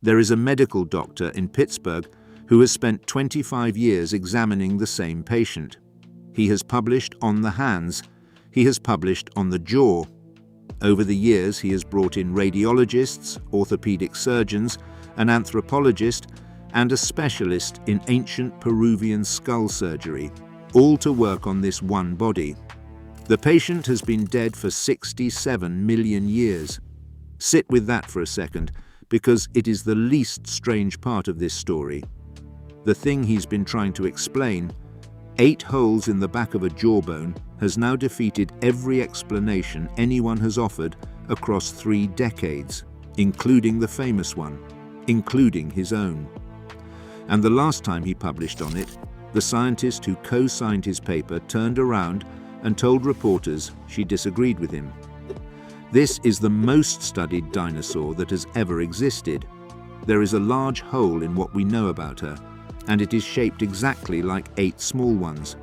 There is a medical doctor in Pittsburgh who has spent 25 years examining the same patient. He has published on the hands. He has published on the jaw. Over the years, he has brought in radiologists, orthopedic surgeons, an anthropologist, and a specialist in ancient Peruvian skull surgery, all to work on this one body. The patient has been dead for 67 million years. Sit with that for a second, because it is the least strange part of this story. The thing he's been trying to explain, 8 holes in the back of a jawbone, has now defeated every explanation anyone has offered across 3 decades, including the famous one, including his own. And the last time he published on it, the scientist who co-signed his paper turned around and told reporters she disagreed with him. This is the most studied dinosaur that has ever existed. There is a large hole in what we know about her, and it is shaped exactly like 8 small ones.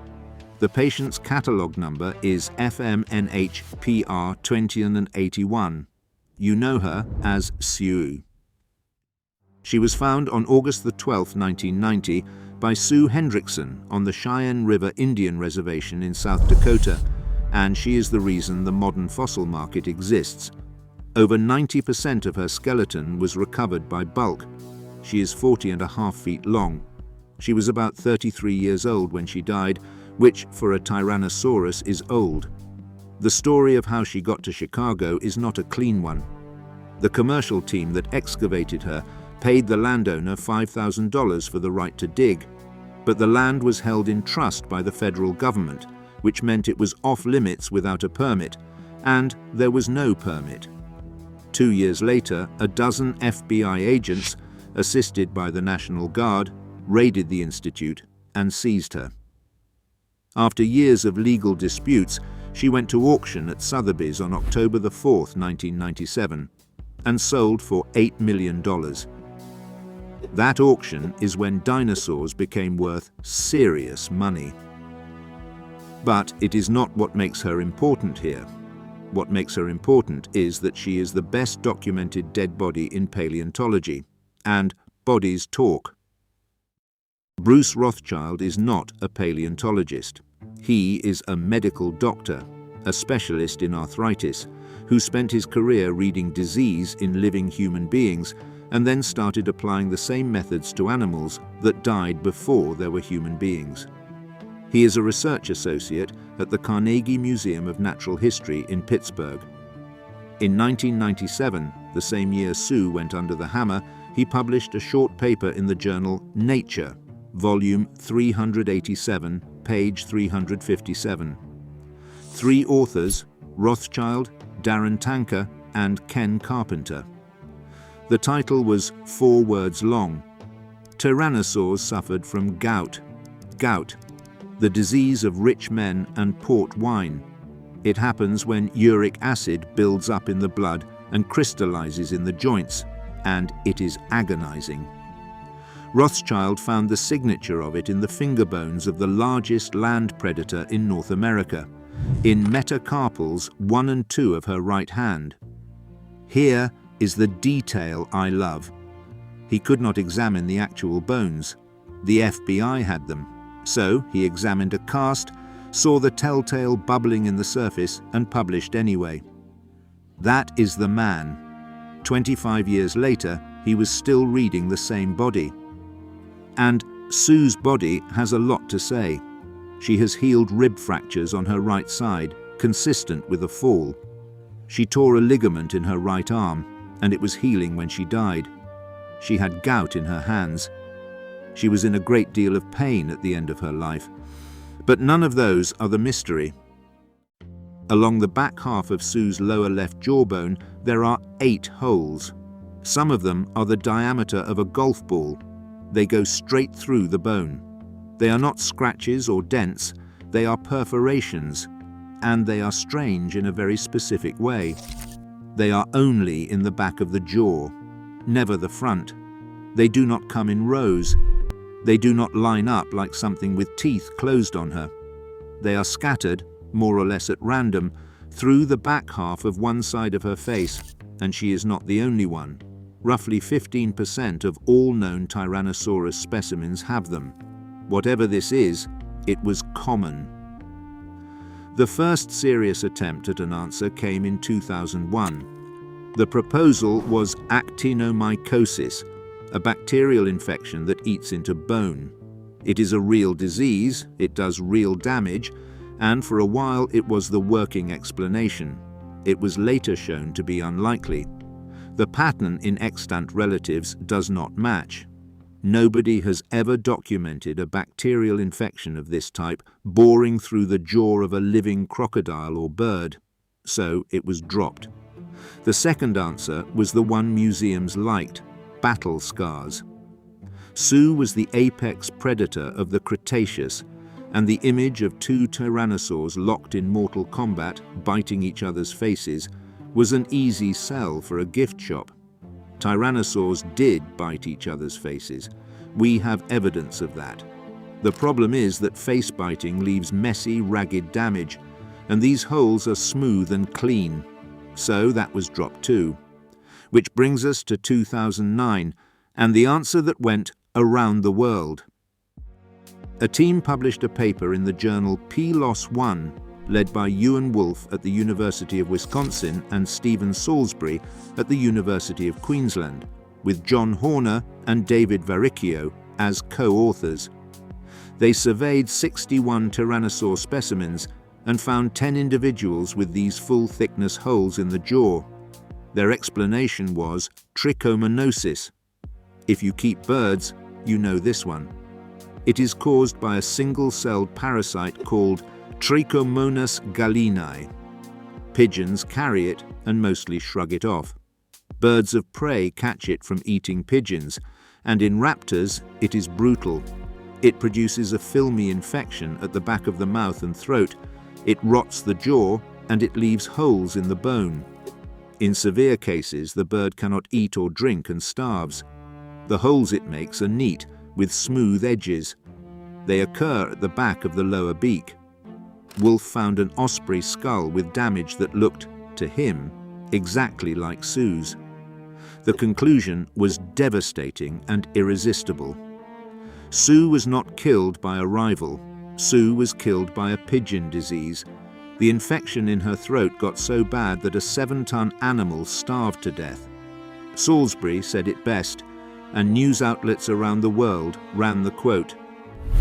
The patient's catalogue number is FMNHPR2081. You know her as Sue. She was found on August 12, 1990, by Sue Hendrickson on the Cheyenne River Indian Reservation in South Dakota, and she is the reason the modern fossil market exists. Over 90% of her skeleton was recovered by bulk. She is 40.5 feet long. She was about 33 years old when she died, which for a Tyrannosaurus is old. The story of how she got to Chicago is not a clean one. The commercial team that excavated her paid the landowner $5,000 for the right to dig, but the land was held in trust by the federal government, which meant it was off limits without a permit, and there was no permit. 2 years later, a dozen FBI agents, assisted by the National Guard, raided the institute and seized her. After years of legal disputes, she went to auction at Sotheby's on October 4, 1997, and sold for $8 million. That auction is when dinosaurs became worth serious money. But it is not what makes her important here. What makes her important is that she is the best documented dead body in paleontology, and bodies talk. Bruce Rothschild is not a paleontologist. He is a medical doctor, a specialist in arthritis, who spent his career reading disease in living human beings and then started applying the same methods to animals that died before there were human beings. He is a research associate at the Carnegie Museum of Natural History in Pittsburgh. In 1997, the same year Sue went under the hammer, he published a short paper in the journal Nature, volume 387, page 357. 3 authors, Rothschild, Darren Tanker, and Ken Carpenter. The title was 4 words long. Tyrannosaurs suffered from gout. Gout, the disease of rich men and port wine. It happens when uric acid builds up in the blood and crystallizes in the joints, and it is agonizing. Rothschild found the signature of it in the finger bones of the largest land predator in North America, in metacarpals 1 and 2 of her right hand. Here is the detail I love. He could not examine the actual bones. The FBI had them. So he examined a cast, saw the telltale bubbling in the surface, and published anyway. That is the man. 25 years later, he was still reading the same body. And Sue's body has a lot to say. She has healed rib fractures on her right side, consistent with a fall. She tore a ligament in her right arm, and it was healing when she died. She had gout in her hands. She was in a great deal of pain at the end of her life. But none of those are the mystery. Along the back half of Sue's lower left jawbone, there are 8 holes. Some of them are the diameter of a golf ball. They go straight through the bone. They are not scratches or dents, they are perforations, and they are strange in a very specific way. They are only in the back of the jaw, never the front. They do not come in rows. They do not line up like something with teeth closed on her. They are scattered, more or less at random, through the back half of one side of her face, and she is not the only one. Roughly 15% of all known Tyrannosaurus specimens have them. Whatever this is, it was common. The first serious attempt at an answer came in 2001. The proposal was actinomycosis, a bacterial infection that eats into bone. It is a real disease, it does real damage, and for a while it was the working explanation. It was later shown to be unlikely. The pattern in extant relatives does not match. Nobody has ever documented a bacterial infection of this type boring through the jaw of a living crocodile or bird, so it was dropped. The second answer was the one museums liked: battle scars. Sue was the apex predator of the Cretaceous, and the image of two tyrannosaurs locked in mortal combat, biting each other's faces, was an easy sell for a gift shop. Tyrannosaurs did bite each other's faces. We have evidence of that. The problem is that face biting leaves messy, ragged damage, and these holes are smooth and clean. So that was dropped too. Which brings us to 2009, and the answer that went around the world. A team published a paper in the journal PLOS One, led by Ewan Wolfe at the University of Wisconsin and Stephen Salisbury at the University of Queensland, with John Horner and David Varicchio as co-authors. They surveyed 61 tyrannosaur specimens and found 10 individuals with these full-thickness holes in the jaw. Their explanation was trichomoniasis. If you keep birds, you know this one. It is caused by a single-celled parasite called Trichomonas gallinae. Pigeons carry it and mostly shrug it off. Birds of prey catch it from eating pigeons, and in raptors it is brutal. It produces a filmy infection at the back of the mouth and throat. It rots the jaw and it leaves holes in the bone. In severe cases, the bird cannot eat or drink and starves. The holes it makes are neat, with smooth edges. They occur at the back of the lower beak. Wolfe found an osprey skull with damage that looked, to him, exactly like Sue's. The conclusion was devastating and irresistible. Sue was not killed by a rival. Sue was killed by a pigeon disease. The infection in her throat got so bad that a 7-ton animal starved to death. Salisbury said it best, and news outlets around the world ran the quote.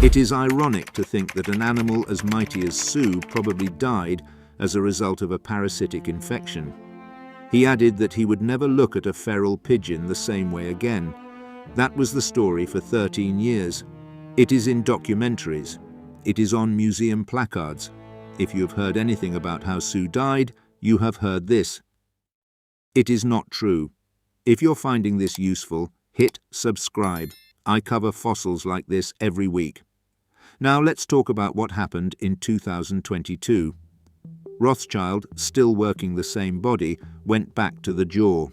It is ironic to think that an animal as mighty as Sue probably died as a result of a parasitic infection. He added that he would never look at a feral pigeon the same way again. That was the story for 13 years. It is in documentaries. It is on museum placards. If you have heard anything about how Sue died, you have heard this. It is not true. If you're finding this useful, hit subscribe. I cover fossils like this every week. Now let's talk about what happened in 2022. Rothschild, still working the same body, went back to the jaw.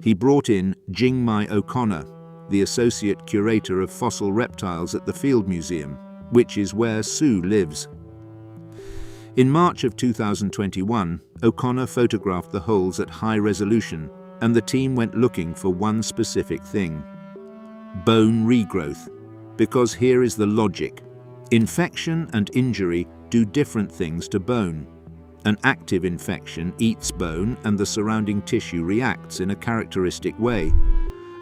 He brought in Jingmai O'Connor, the associate curator of fossil reptiles at the Field Museum, which is where Sue lives. In March of 2021, O'Connor photographed the holes at high resolution, and the team went looking for one specific thing: bone regrowth. Because here is the logic. Infection and injury do different things to bone. An active infection eats bone and the surrounding tissue reacts in a characteristic way.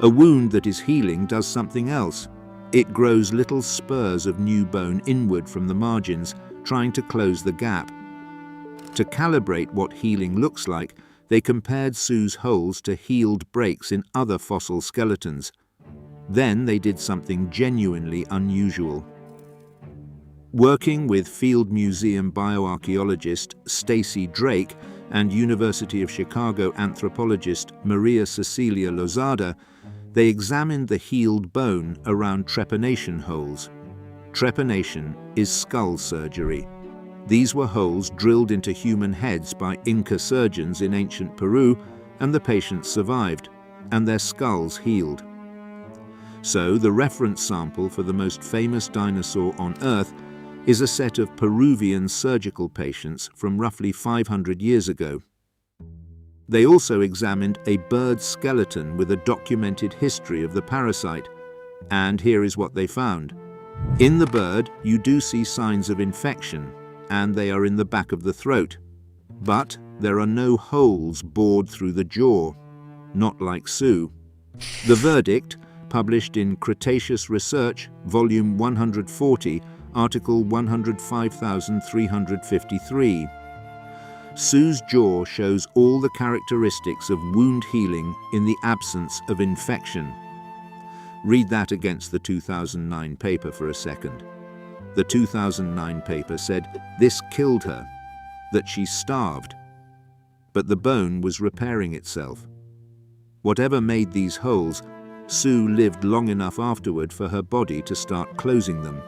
A wound that is healing does something else. It grows little spurs of new bone inward from the margins, trying to close the gap. To calibrate what healing looks like, they compared Sue's holes to healed breaks in other fossil skeletons. Then they did something genuinely unusual. Working with Field Museum bioarchaeologist Stacy Drake and University of Chicago anthropologist Maria Cecilia Lozada, they examined the healed bone around trepanation holes. Trepanation is skull surgery. These were holes drilled into human heads by Inca surgeons in ancient Peru, and the patients survived, and their skulls healed. So the reference sample for the most famous dinosaur on Earth is a set of Peruvian surgical patients from roughly 500 years ago. They also examined a bird's skeleton with a documented history of the parasite, and here is what they found. In the bird, you do see signs of infection, and they are in the back of the throat. But there are no holes bored through the jaw, not like Sue. The verdict, published in Cretaceous Research, Volume 140, Article 105,353. Sue's jaw shows all the characteristics of wound healing in the absence of infection. Read that against the 2009 paper for a second. The 2009 paper said this killed her, that she starved, but the bone was repairing itself. Whatever made these holes, Sue lived long enough afterward for her body to start closing them.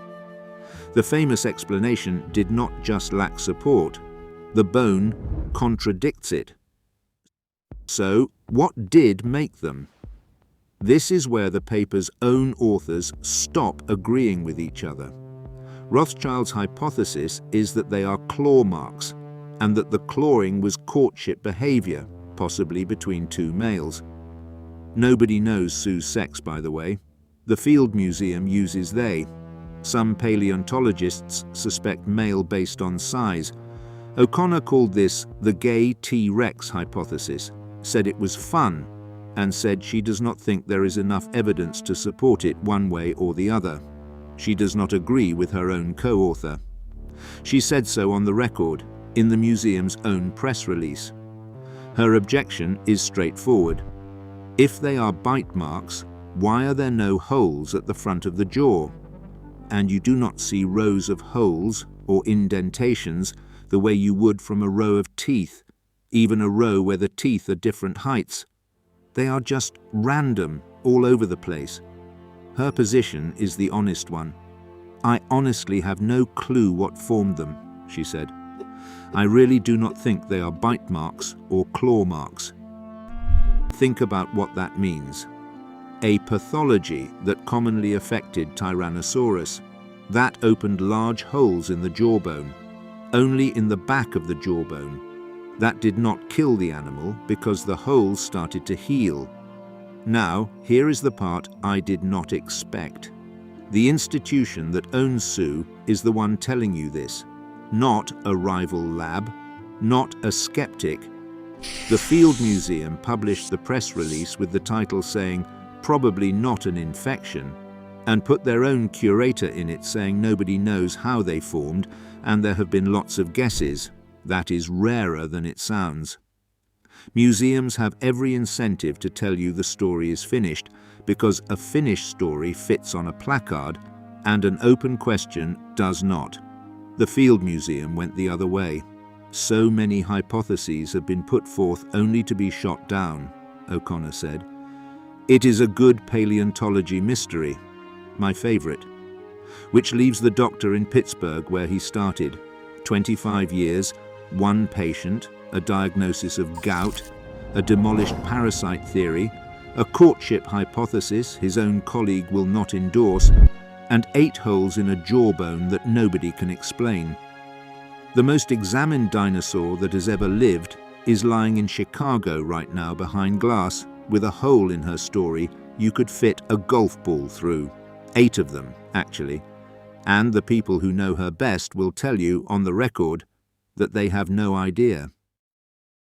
The famous explanation did not just lack support. The bone contradicts it. So, what did make them? This is where the paper's own authors stop agreeing with each other. Rothschild's hypothesis is that they are claw marks, and that the clawing was courtship behavior, possibly between two males. Nobody knows Sue's sex, by the way. The Field Museum uses they. Some paleontologists suspect male based on size. O'Connor called this the gay T-Rex hypothesis, said it was fun, and said she does not think there is enough evidence to support it one way or the other. She does not agree with her own co-author. She said so on the record, in the museum's own press release. Her objection is straightforward. If they are bite marks, why are there no holes at the front of the jaw? And you do not see rows of holes or indentations the way you would from a row of teeth, even a row where the teeth are different heights. They are just random, all over the place. Her position is the honest one. I honestly have no clue what formed them, she said. I really do not think they are bite marks or claw marks. Think about what that means. A pathology that commonly affected Tyrannosaurus, that opened large holes in the jawbone, only in the back of the jawbone. That did not kill the animal because the holes started to heal. Now, here is the part I did not expect. The institution that owns Sue is the one telling you this, not a rival lab, not a skeptic. The Field Museum published the press release with the title saying, "Probably not an infection," and put their own curator in it saying nobody knows how they formed and there have been lots of guesses. That is rarer than it sounds. Museums have every incentive to tell you the story is finished, because a finished story fits on a placard and an open question does not. The Field Museum went the other way. So many hypotheses have been put forth only to be shot down, O'Connor said. It is a good paleontology mystery, my favorite, which leaves the doctor in Pittsburgh where he started. 25 years, one patient, a diagnosis of gout, a demolished parasite theory, a courtship hypothesis his own colleague will not endorse, and 8 holes in a jawbone that nobody can explain. The most examined dinosaur that has ever lived is lying in Chicago right now behind glass, with a hole in her story you could fit a golf ball through. 8 of them, actually. And the people who know her best will tell you on the record that they have no idea.